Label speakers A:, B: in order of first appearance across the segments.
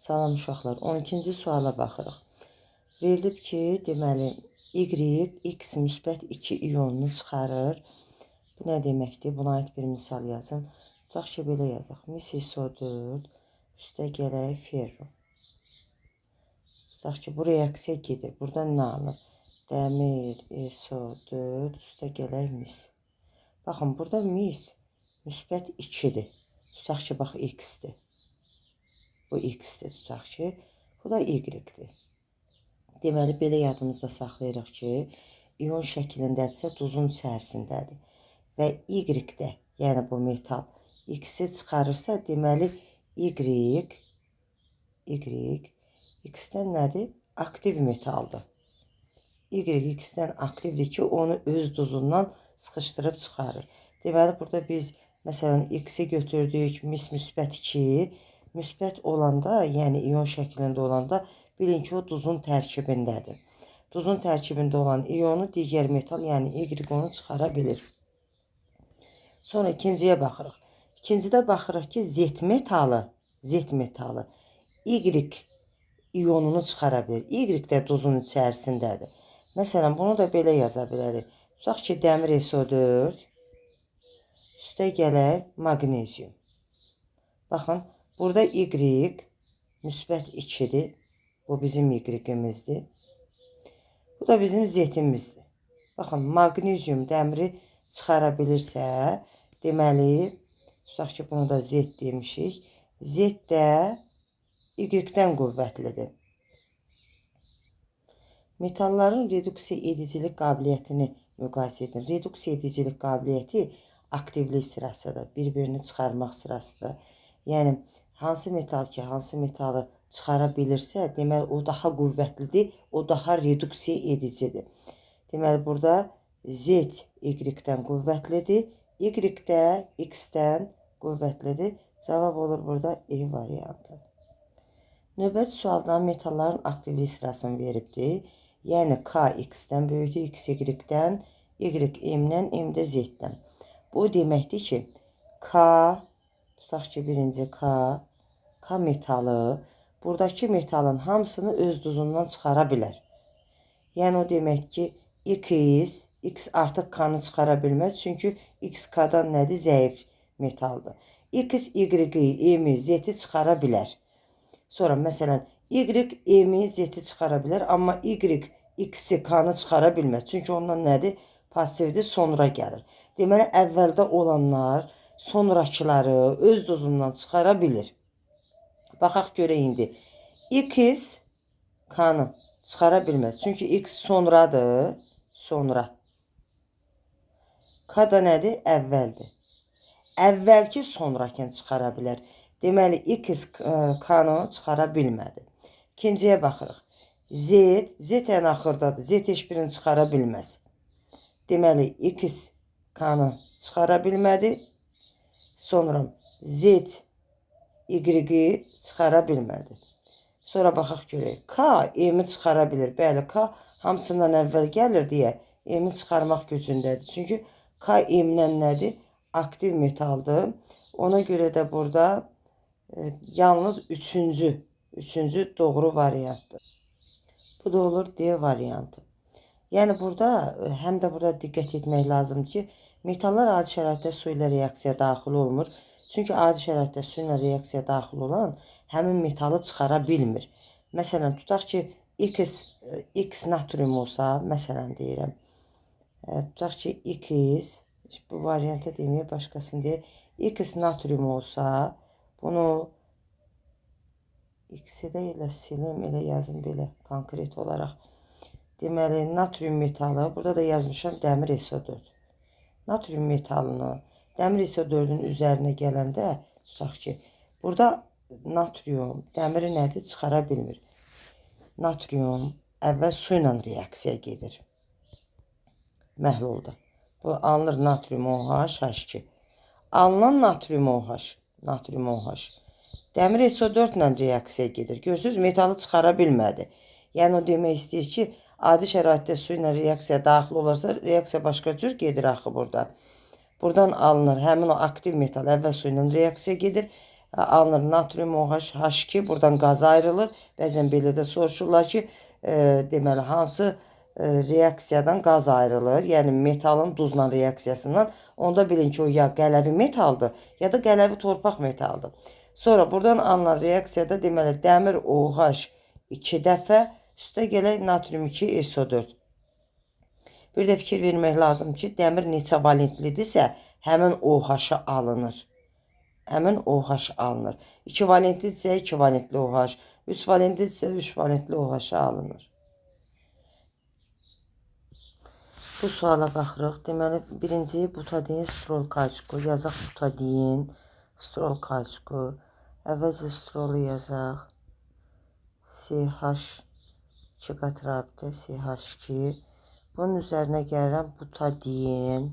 A: Salam uşaqlar, 12-ci suala baxırıq. Verilib ki, deməli, Y, X müsbət 2 iyonunu çıxarır. Bu nə deməkdir? Buna aid bir misal yazın. Tutaq ki, belə yazaq. Mis SO4 üstə gələk ferro. Tutaq ki, bu reaksiya gedir. Buradan nə alır? Dəmir SO4 üstə gələk mis. Baxın, burada mis müsbət 2-dir. Tutaq ki, bax, X-dir. Bu X-dir, tutaq ki, bu da Y-dir. Deməli, belə yadımızda saxlayırıq ki, iyon şəklindədirsə, duzun içərisindədir. Və Y-də, yəni bu metal, X-i çıxarırsa, deməli, Y, X-dən nədir? Aktiv metaldır. Y, X-dən aktivdir ki, onu öz duzundan sıxışdırıb çıxarır. Deməli, burada biz, məsələn, X-i götürdük, mis müsbət 2, müsbət olanda, yəni iyon şəklində olanda, bilin ki, o duzun tərkibindədir. Duzun tərkibində olan iyonu digər metal, yəni Y onu çıxara bilir. Sonra ikinciyə baxırıq. İkincidə baxırıq ki, Z metalı Y iyonunu çıxara bilir. Y də duzun içərisindədir. Məsələn, bunu da belə yaza bilərik. Tutaq ki, dəmir SO4 üstə gələk maqnezium. Baxın, burada Y müsbət 2-dir. Bu bizim Y-imizdir. Bu da bizim Z-imizdir. Baxın, maqnezium dəmiri çıxara bilirsə, deməli, tutaq ki, bunu da Z demişik. Z də Y-dən qüvvətlidir. Metalların reduksiya edicilik qabiliyyətini müqayisə edin. Reduksiya edicilik qabiliyyəti aktivlik sırasıdır. Bir-birini çıxarmaq sırasıdır. Yəni, hansı metal ki, hansı metalı çıxara bilirsə, deməli, o daha qüvvətlidir, o daha reduksiya edicidir. Deməli, burada Z Y-dən qüvvətlidir, Y də X-dən qüvvətlidir. Cavab olur burada E variantı. Növbəti sualda metalların aktivlik sırasını veribdir. Yəni, K X-dən böyükdür, X Y-dən, Y M-dən, M də Z-dən. Bu deməkdir ki, K, tutaq ki, birinci K metalı, buradakı metalın hamısını öz duzundan çıxara bilər. Yəni, o demək ki, X artıq K-nı çıxara bilməz. Çünki X K-dan nədir? Zəif metaldır. X, Y, M, Z-i çıxara bilər. Sonra, məsələn, Y, M, Z-i çıxara bilər. Amma Y, X-i K-nı çıxara bilməz. Çünki ondan nədir? Pasivdir, sonra gəlir. Deməli, əvvəldə olanlar sonrakıları öz duzundan çıxara bilir. Baxaq görək indi. X K-nı çıxara bilməz. Çünki X sonradır. Sonra. K da nədir? Əvvəldir. Əvvəlki sonrakini çıxara bilər. Deməli, X K-nı çıxara bilmədi. İkinciyə baxırıq. Z ən axırdadır. Z heç birini çıxara bilməz. Deməli, X K-nı çıxara bilmədi. Sonra Z Y-i çıxara bilmədi. Sonra baxaq görək. K M-i çıxara bilir. Bəli, K hamısından əvvəl gəlir deyə M-i çıxarmaq gücündədir. Çünki K M-dən nədir? Aktiv metaldır. Ona görə də burada yalnız üçüncü doğru variantdır. Bu da olur D variantı. Yəni, burada, həm də burada diqqət etmək lazımdır ki, metallar adi şəraitdə su ilə reaksiya daxil olmur. Çünki adi şəraitdə su ilə reaksiya daxil olan həmin metalı çıxara bilmir. Məsələn, tutaq ki, X natrium olsa, məsələn deyirəm, tutaq ki, X, bu variantı deməyə başqasını deyək, X natrium olsa, bunu X-i də elə silim, elə yazım belə konkret olaraq. Deməli, natrium metalı, burada da yazmışam dəmir SO4. Natrium metalını dəmir SO4-ün üzərinə gələndə, tutaq ki, burada natrium, dəmiri nədir? Çıxara bilmir. Natrium əvvəl su ilə reaksiya gedir. Məhlulda. Bu alınır natrium OH, H2. Alınan natrium OH. Dəmir SO4 ilə reaksiya gedir. Görürsünüz, metalı çıxara bilmədi. Yəni, o demək istəyir ki, adi şəraitdə su ilə reaksiya daxil olarsa, reaksiya başqa cür gedir axı burada. Buradan alınır həmin o aktiv metal əvvəl su ilə reaksiya gedir. alınır natrium OH H2, buradan qaz ayrılır. Bəzən belə də soruşurlar ki, deməli hansı reaksiyadan qaz ayrılır? Yəni metalın duzla reaksiyasından. Onda bilin ki, o ya qələvi metaldır, ya da qələvi torpaq metaldır. Sonra buradan alınan reaksiyada deməli dəmir OH 2 dəfə, üstə gələk natrium 2 SO4. Bir də fikir vermək lazım ki, dəmir neçə valentlidirsə, həmin OH alınır. Həmin OH alınır. 2 valentlidirsə 2 valentli OH, 3 valentlidirsə 3 valentli OH alınır. Bu suala baxırıq. Deməli, birinci butadien strol kalçku. Yazaq butadien strol kalçku. Əvvəlcə strolu yazaq. CH 2 qat rabitə CH2. Bunun üzərinə gəlirəm butadien.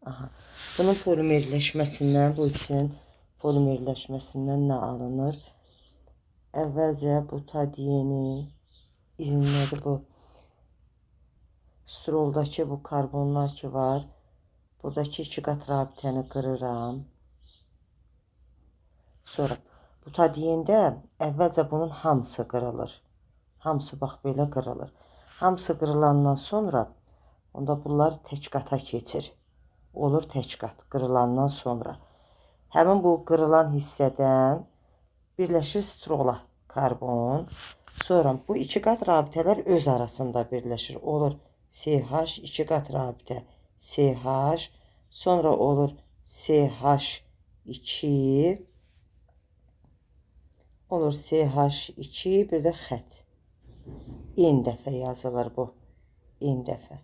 A: Aha. Bunun polimerləşməsindən, bu ikisinin polimerləşməsindən nə alınır? Əvvəlcə butadieni, nədir bu? Stroldakı bu karbonlar ki var, buradakı 2 qat rabitəni qırıram. Sonra butadiyendə əvvəlcə bunun hamısı qırılır. Hamısı bax belə qırılır. Hamısı qırılandan sonra onda bunlar tək qata keçir. Olur tək qat qırılandan sonra. Həmin bu qırılan hissədən birləşir strola karbon. Sonra bu 2 qat rabitələr öz arasında birləşir. Olur CH 2 qat rabitə CH. Sonra olur CH2. Olur CH2, bir də xət. N dəfə yazılır bu. N dəfə.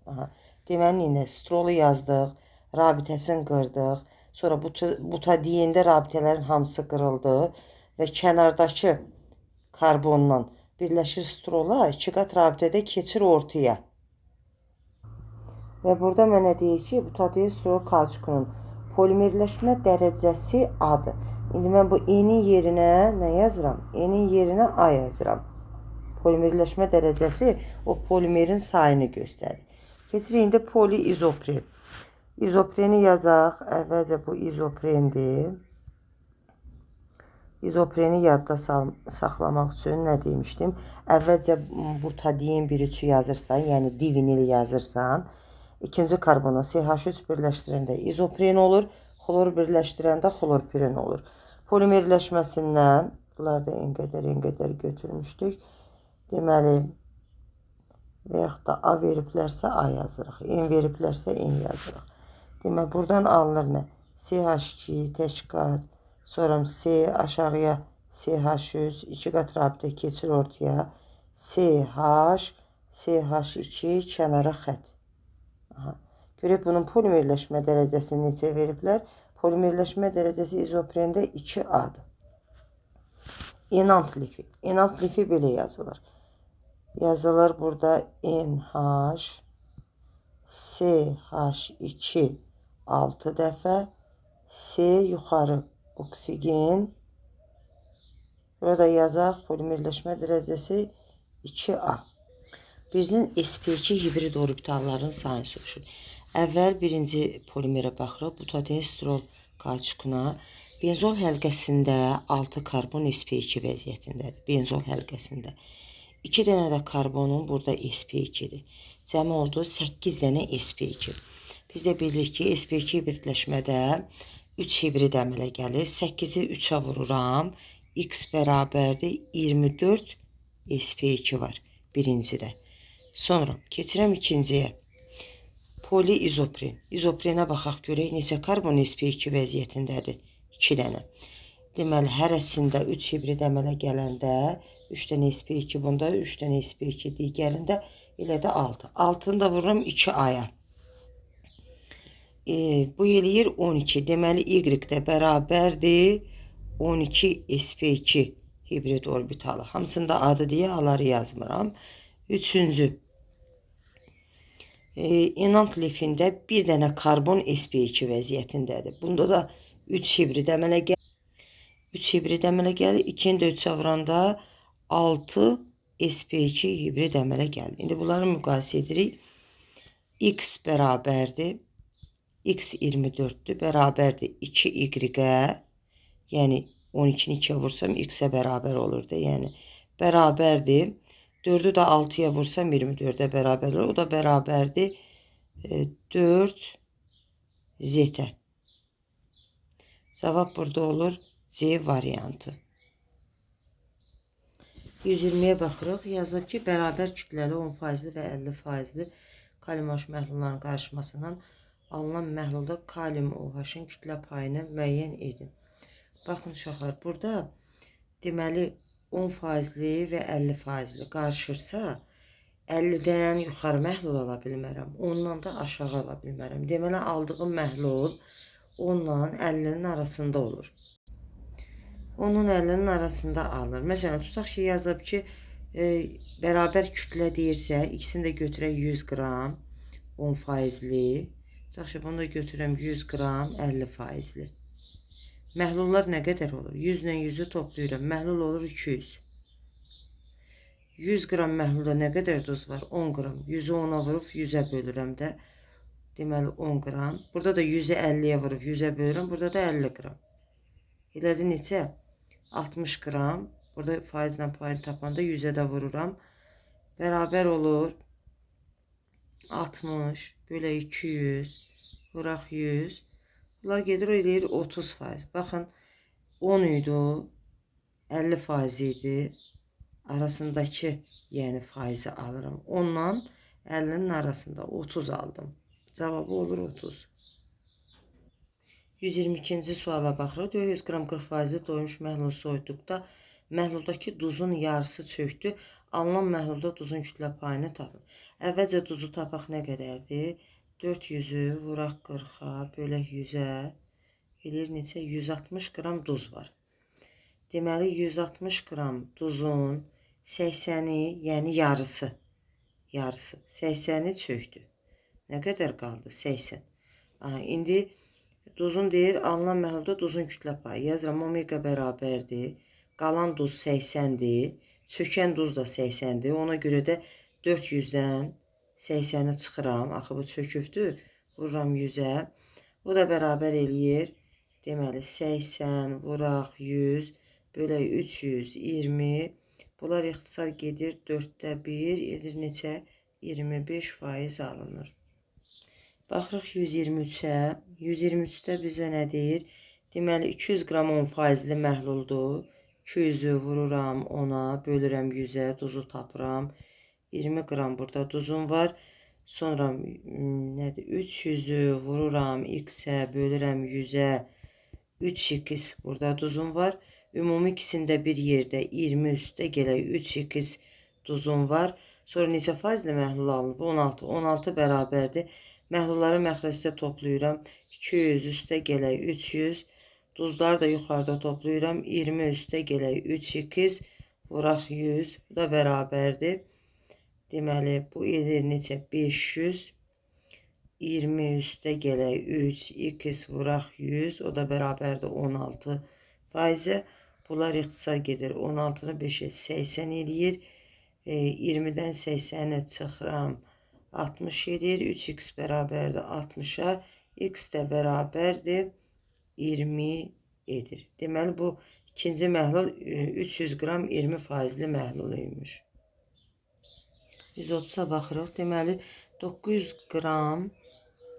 A: Aha. Deməli, yine strolu yazdıq, rabitəsini qırdıq. Sonra butadiyində rabitələrin hamısı qırıldı və kənardakı karbonla birləşir strola 2 qat rabitədə keçir ortaya. Və burada mənə deyir ki, butadiyen strol kalçukunun polimerləşmə dərəcəsi A-dır. İndi mən bu E-nin yerinə nə yazıram? E-nin yerinə A yazıram. Polimerləşmə dərəcəsi o polimerin sayını göstərir. Keçirik indi poliizopren. İzopreni yazaq. Əvvəlcə bu izoprendir. İzopreni yadda saxlamaq üçün nə demişdim? Əvvəlcə butadiyen 1-3 yazırsan, yəni divinil yazırsan, ikinci karbonu CH3 birləşdirəndə izopren olur, xlor birləşdirəndə xlorpirin olur. Polimerləşməsindən, bunlar da en qədər götürmüşdük. Deməli, və yaxud da A veriblərsə A yazırıq, N veriblərsə N yazırıq. Deməli, buradan alınır nə? CH2 tək qat, sonra C aşağıya CH3, 2 qat rabitə keçir ortaya, CH, CH2, kənara xət. Aha. Görək bunun polimerləşmə dərəcəsini neçə veriblər? Polimerləşmə dərəcəsi izoprenda 2A-dır. Enant lifi. Enant lifi belə yazılır. Yazılır burada NH, CH2 6 dəfə, C yuxarı oksigen. Burada yazaq polimerləşmə dərəcəsi 2A. Bizdən sp2 hibrid orbitalların sayını soruşur. Əvvəl birinci polimerə baxırıq. Butadiyen strol kalçukuna. Benzol həlqəsində 6 karbon sp2 vəziyyətindədir. Benzol həlqəsində. 2 dənə də karbonun burada sp2-dir. Cəmi oldu 8 dənə sp2. Biz də bilirik ki, sp2 hibridləşmədə 3 hibrid əmələ gəlir. 8-i 3-ə vururam. X bərabərdir 24 sp2 var birincidə. Sonra keçirəm ikinciyə. Poliizopren. İzoprenə baxaq görək neçə karbon sp2 vəziyyətindədir. 2 dənə. Deməli, hərəsində 3 hibrid əmələ gələndə 3 dənə sp2 bunda, 3 dənə sp2 digərində, elə də 6. 6-nı da vururam 2A-ya. Bu eləyir 12. Deməli, Y də bərabərdir 12 sp2 hibrid orbitalı. Hamısında adı deyə aları yazmıram. Üçüncü. Enant lifində bir dənə karbon sp2 vəziyyətindədir. Bunda da 3 hibrid əmələ gəlir. 3 hibrid əmələ gəlir. 2-ni də 3-ə vuranda 6 sp2 hibrid əmələ gəlir. İndi bunları müqayisə edirik. X bərabərdir x 24'dür, bərabərdir 2y-ə. Yəni 12-ni 2-yə vursam x-ə bərabər olur da. Yəni bərabərdir. 4'ü də 6-ya vursam 24'ə bərabər olur. O da bərabərdir 4 z-ə. Cavab burada olur C variantı. 120'yə baxırıq. Yazılıb ki, bərabər kütləli 10% və 50% kalium-OH məhlullarının qarışmasından alınan məhlulda kalium OH-ın kütlə payını müəyyən edin. Baxın uşaqlar, burada deməli 10%li və 50%li qarışırsa 50-dən yuxarı məhlul ala bilmərəm, ondan da aşağı ala bilmərəm. Deməli aldığım məhlul onunla 50'nin arasında olur. Onun 50'nin arasında alır. Məsələn, tutaq ki, yazıb ki, bərabər kütlə deyirsə, ikisini də götürək 100 qram 10%li. Tutaq ki, bunu da götürəm 100 qram 50%li. Məhlullar nə qədər olur? 100 ilə 100'ü toplayıram. Məhlul olur 200. 100 qram məhlulda nə qədər duz var? 10 qram. 100'ü 10'a vurub 100'ə bölürəm də. Deməli 10 qram. Burada da 100'ü 50'yə vurub 100'ə bölürəm. Burada da 50 qram. Elədi neçə? 60 qram. Burada faizlə payını tapanda 100'ə də vururam. Bərabər olur 60 bölə 200 vuraq 100. Bunlar gedir eləyir 30%. Baxın 10 idi, 50% idi. Arasındakı yəni faizi alıram. Ondan 50'nin arasında 30 aldım. Cavabı olur 30. 122-ci suala baxırıq. 400 qram 40% doymuş məhlul soyutduqda məhluldakı duzun yarısı çöktü. Alınan məhlulda duzun kütlə payını tapın. Əvvəlcə duzu tapaq nə qədərdir? 400'ü vuraq 40'a bölək 100'ə eləyir neçə? 160 qram duz var. Deməli 160 qram duzun 80'i, yəni yarısı 80'i çöktü. Nə qədər qaldı? 80. İndi duzun deyir, alınan məhlulda duzun kütlə payı. Yazıram, omega bərabərdir. Qalan duz 80'dir. Çökən duz da 80'dir. Ona görə də 400'dən 80'i çıxıram. Axı bu çökübdür. Vururam 100'ə. O da bərabər eləyir. Deməli 80 vuraq 100 bölək 320. Bunlar ixtisar gedir 4'də 1 edir neçə? 25% alınır. Baxırıq 123'ə. 123'də bizə nə deyir? Deməli 200 qram 10%li məhluldur. 200'ü vururam 10'a, bölürəm 100'ə, duzu tapıram. 20 qram burada duzum var. Sonra nədir? 300'ü vururam x-ə, bölürəm 100'ə. 3x burada duzum var. Ümumi ikisində bir yerdə 20 üstə gələk 3x duzum var. Sonra neçə faizli məhlul alınıb? 16. 16 bərabərdir. Məhlulları məxrəcdə toplayıram. 200 üstə gələk 300. Duzları da yuxarıda toplayıram. 20 üstə gələk 3x vuraq 100. Bu da bərabərdir. Deməli bu edir neçə? 500. 20 üstə gələk 3x vuraq 100. O da bərabərdir 16 faizə. Bunlar ixtisar gedir. 16'nı 5'ə 80 eləyir. 20'dən 80'i çıxıram. 60 edir. 3x bərabərdir 60'a. X də bərabərdir 20 edir. Deməli bu ikinci məhlul 300 qram 20%li məhluluymuş. 130'a baxırıq. Deməli 900 qram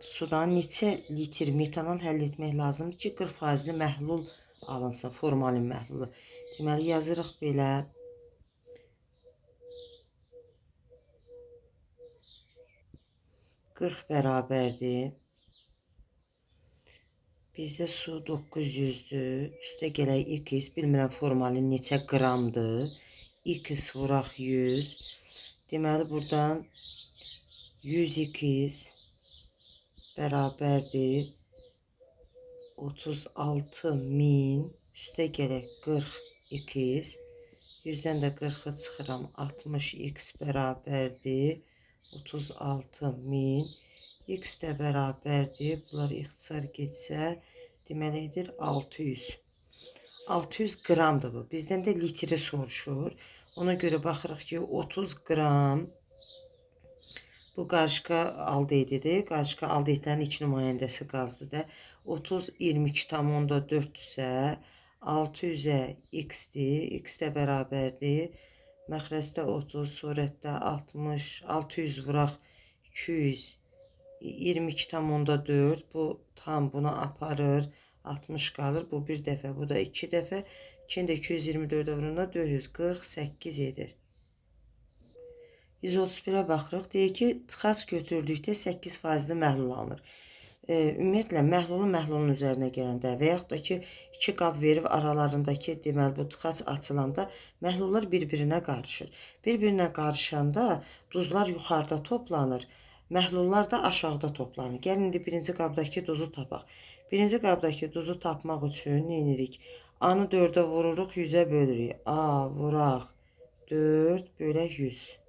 A: sudan neçə litr metanol həll etmək lazımdır ki 40%li məhlul alınsın, formalin məhlulu. Deməli yazırıq belə. Qırx bərabərdir. Bizdə su 900'dür. Üstə gələk x. Bilmirəm formalin neçə qramdır. X vuraq 100. Deməli buradan 100x bərabərdir 36.000 üstə gələk 40x 100'dən də 40'ı çıxıram 60x bərabərdir 36.000 x də bərabərdir. Bunlar ixtisar getsə deməlidir 600. 600 qramdır bu. Bizdən də litri soruşur. Ona görə baxırıq ki 30 qram Bu qarışqa aldehdidir. Qarışqa aldehidlərin 2 nümayəndəsi qazdır da. 30 22,4-dürsə 600-ə x-dir. X də bərabərdir. Məxrəcdə 30, surətdə 60, 600 vuraq 200, 22,4. Bu tam bunu aparır. 60 qalır. Bu bir dəfə, bu da 2 dəfə. 2-ni də 224-ə vuranda 448 edir. 131-ə baxırıq. Deyir ki, tıxac götürdükdə 8%-li məhlul alınır. Ümumiyyətlə, məhlulun üzərinə gələndə və yaxud da ki, 2 qab verib aralarındakı, deməli, bu tıxac açılanda məhlullar bir-birinə qarışır. Bir-birinə qarışanda duzlar yuxarıda toplanır, məhlullar da aşağıda toplanır. Gəlin, indi birinci qabdakı duzu tapaq. Birinci qabdakı duzu tapmaq üçün nə edirik? A-nı 4-ə vururuq, 100-ə bölürük. A vuraq 4 bölək 100.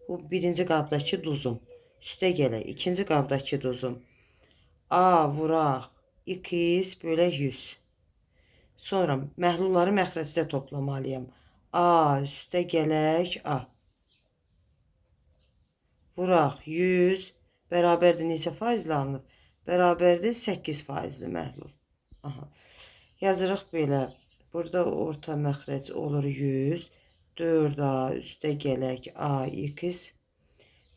A: Bu birinci qabdakı duzum. Üstə gələk. İkinci qabdakı duzum. A vuraq 2x bölək 100. Sonra məhlulları məxrəcdə toplamalıyam. A üstə gələk A. Vuraq 100 bərabərdir neçə faizli alınıb? Bərabərdir 8%li məhlul. Aha. Yazırıq belə. Burada orta məxrəc olur 100. 4A üstə gələk AX.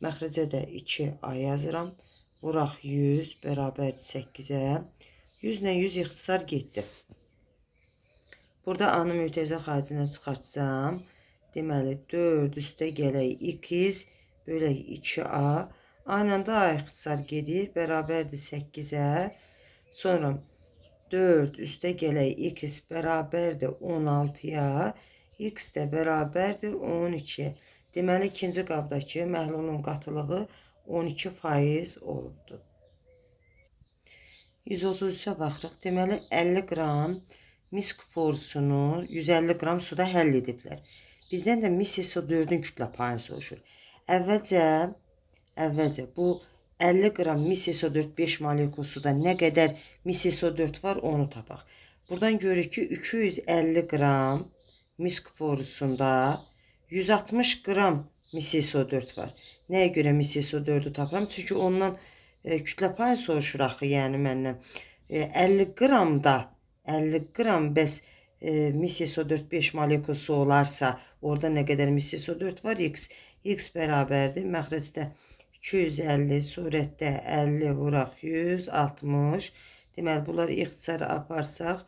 A: Məxrəcə də 2A yazıram. Vuraq 100 bərabərdir 8-ə. 100 ilə 100 ixtisar getdi. Burada A-nı mütərizə xaricinə çıxartsam, deməli 4 üstə gələk x bölək 2A. A ilə də A ixtisar gedir. Bərabərdir 8-ə. Sonra 4 üstə gələk x bərabərdir 16-ya. X də bərabərdir 12. Deməli, ikinci qabdakı məhlulun qatılığı 12% olubdur. 133-ə baxırıq. Deməli, 50 qram mis kuporsunu 150 qram suda həll ediblər. Bizdən də mis SO4-ün kütlə payını soruşur. Əvvəlcə bu 50 qram mis SO4 5 molekul suda nə qədər mis SO4 var onu tapaq. Buradan görürük ki 250 qram mis kuporusunda 160 qram mis SO4 var. Nəyə görə mis SO4'ü tapıram? Çünki ondan kütlə payını soruşur axı, yəni məndən. 50 qram bəs mis SO4 5 molekul su olarsa, orada nə qədər mis SO4 var? X bərabərdir. Məxrəcdə 250, surətdə 50 vuraq 160. Deməli, bunlar ixtisar aparsaq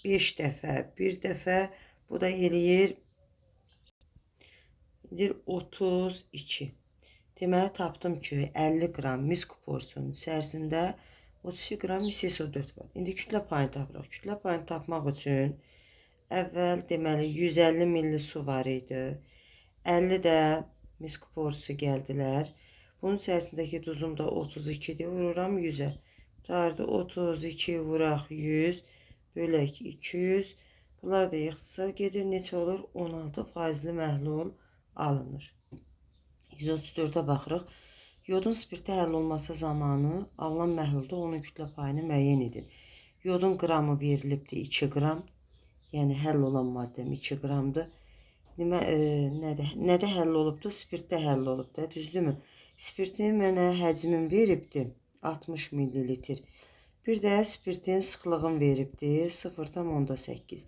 A: 5 dəfə, 1 dəfə, bu da eləyir 32. Deməli, tapdım ki, 50 qram mis kuporsunun içərisində 32 qram mis SO4 var. İndi kütlə payını tapırıq. Kütlə payını tapmaq üçün əvvəl, deməli, 150 milli su var idi. 50 də mis kuporusu gəldilər. Bunun içərisindəki duzum da 32-dir. Vururam 100-ə. Tutardı 32 vuraq 100 bölək 200. Bunlar da ixtisar gedir. Neçə olur? 16%li məhlul alınır. 134-ə baxırıq. Yodun spirtə həll olması zamanı alınan məhlulda onun kütlə payını müəyyən edin. Yodun qramı verilibdir 2 qram. Yəni həll olan maddəm 2 qramdır. Nədə həll olubdur? Spirtdə həll olubdur. Düzdürmü? Spirtin mənə həcmin veribdir 60 millilitr. Bir də spirtin sıxlığın veribdir 0,8.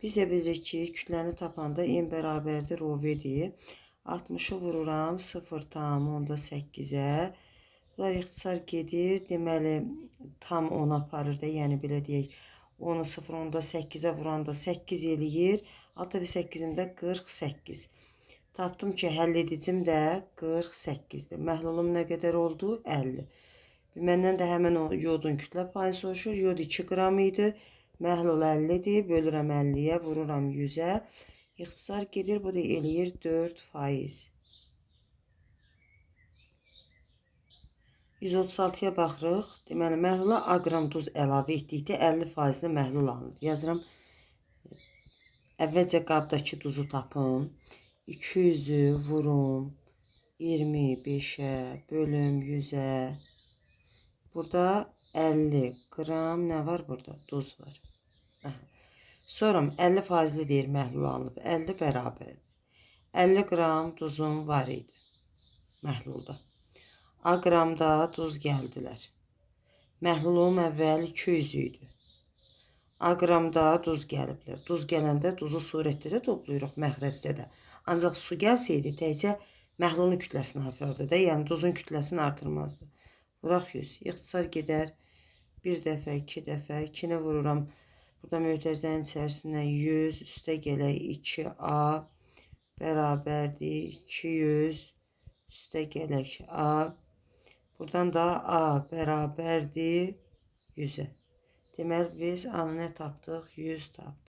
A: Biz də bilirik ki, kütləni tapanda n bərabərdir OV-dir. 60'ı vururam 0,8-ə. Bunlar ixtisar gedir. Deməli, tam 10 aparır da, yəni belə deyək. Onu 0,8-ə vuranda 8 eləyir. 6/8-də 48. Tapdım ki, həll edicim də 48-dir. Məhlulum nə qədər oldu? 50. Məndən də həmən o yodun kütlə payını soruşur. Yod 2 qram idi. Məhlul 50-dir. Bölürəm 50-yə, vururam 100-ə. İxtisar gedir. Bu da eləyir 4%. 136-ya baxırıq. Deməli, məhlula A qram duz əlavə etdikdə 50%li məhlul alınır. Yazıram. Əvvəlcə qabdakı duzu tapım. 200-ü vurum 25-ə, bölüm 100-ə. Burada 50 qram nə var burada? Duz var. Sonra 50%li deyir məhlul alınıb. 50 bərabər. 50 qram duzum var idi məhlulda. A qramda duz gəldilər. Məhlulum əvvəl 200 idi. A qramda duz gəliblər. Duz gələndə duzu surətdə də toplayırıq, məxrəcdə də. Ancaq su gəlsəydi təkcə məhlulun kütləsini artırırdı da, yəni duzun kütləsini artırmazdı. Vuraq 100. İxtisar gedər. Bir dəfə, 2 dəfə, 2-ni vururam. Burada mötərizənin içərisindən 100, üstə gələk 2A bərabərdir 200, üstə gələk A. Buradan da A bərabərdir 100-ə. Deməli, biz A-nı nə tapdıq? 100 tapdıq.